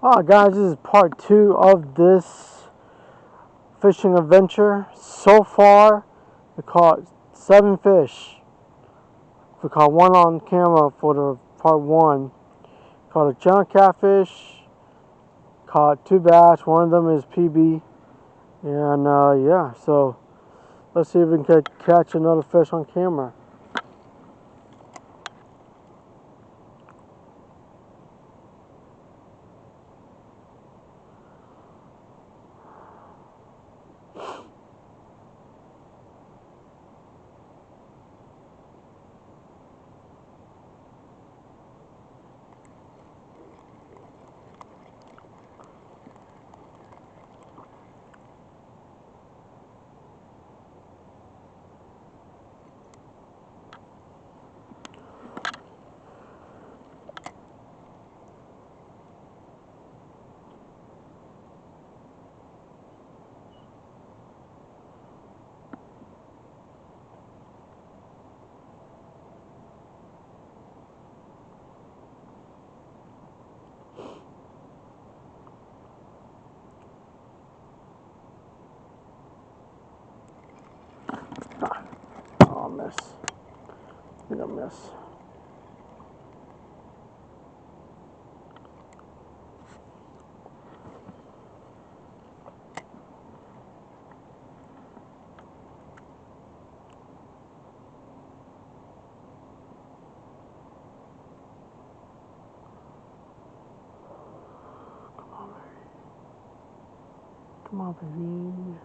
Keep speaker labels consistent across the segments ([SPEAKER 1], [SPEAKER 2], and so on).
[SPEAKER 1] Alright guys, this is part 2 of this fishing adventure. So far, we caught 7 fish. We caught 1 on camera for the part 1. Caught a giant catfish, caught 2 bass, one of them is PB. And yeah, so let's see if we can catch another fish on camera. Oh, miss. I think I miss. Come on, baby.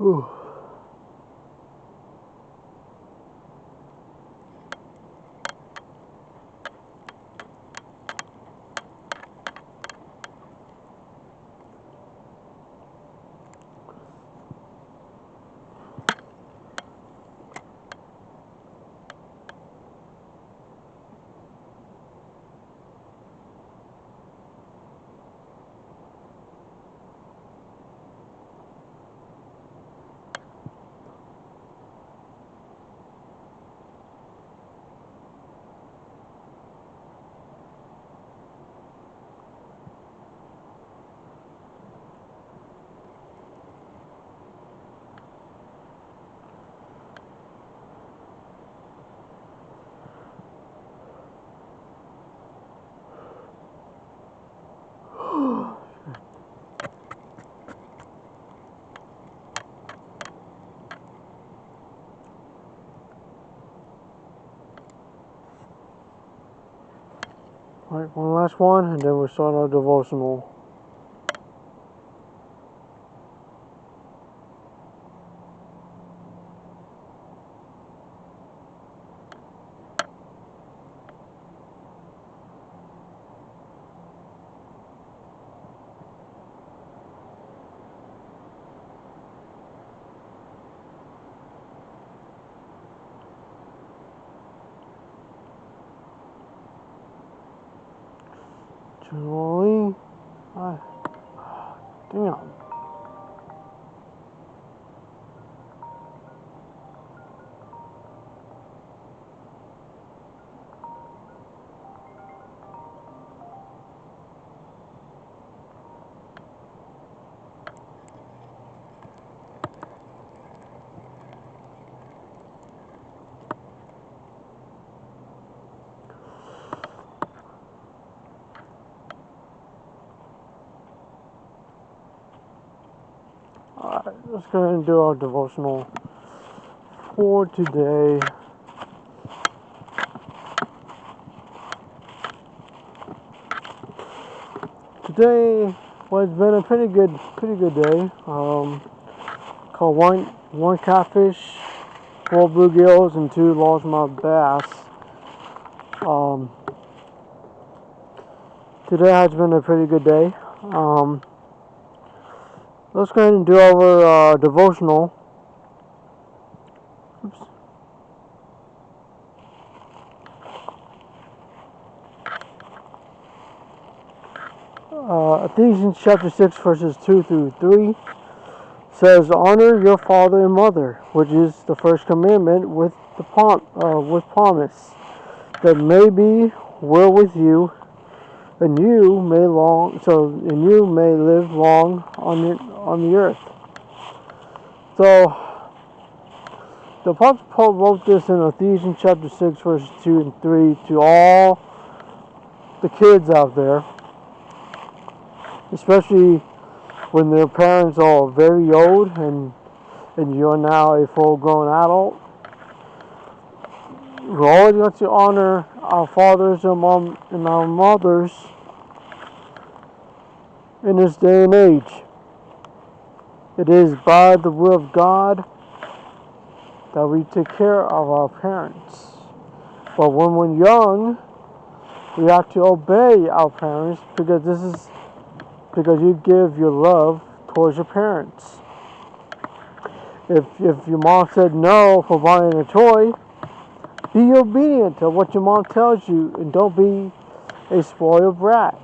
[SPEAKER 1] Ooh. Alright, one last one, and then we'll start our devotional. Generally, damn. Alright, let's go ahead and do our devotional for today. Today, well, it's been a pretty good day. Caught one catfish, 4 bluegills, and 2 largemouth bass. Today has been a pretty good day. Let's go ahead and do our devotional. Oops. Ephesians chapter 6 verses 2 through 3 says, "Honor your father and mother, which is the first commandment with promise, that may be well with you, and you may live long on the earth." So the Apostle Paul wrote this in Ephesians chapter 6 verses 2 and 3 to all the kids out there, especially when their parents are very old and you're now a full-grown adult. We always got to honor our fathers and our mothers in this day and age. It is by the will of God that we take care of our parents. But when we're young, we have to obey our parents because you give your love towards your parents. If your mom said no for buying a toy, be obedient to what your mom tells you and don't be a spoiled brat.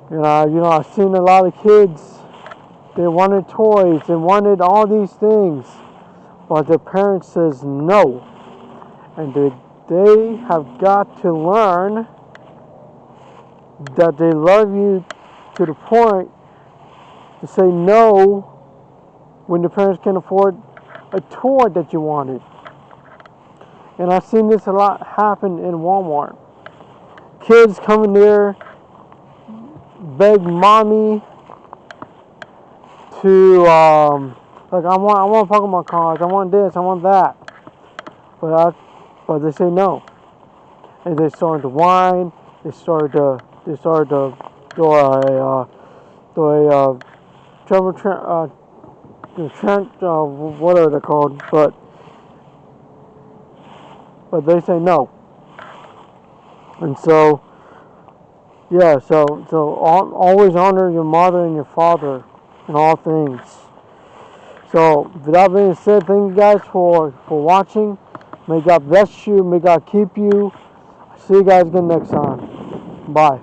[SPEAKER 1] I've seen a lot of kids, they wanted toys, they wanted all these things, but their parents says no. And they have got to learn that they love you to the point to say no when the parents can afford a toy that you wanted. And I've seen this a lot happen in Walmart. Kids come in there, beg mommy to like I want Pokemon cards, I want this, I want that, but they say no, and they start to whine. They start to throw whatever they're called, but they say no. And so, yeah, so always honor your mother and your father in all things. So, with that being said, thank you guys for watching. May God bless you. May God keep you. See you guys again next time. Bye.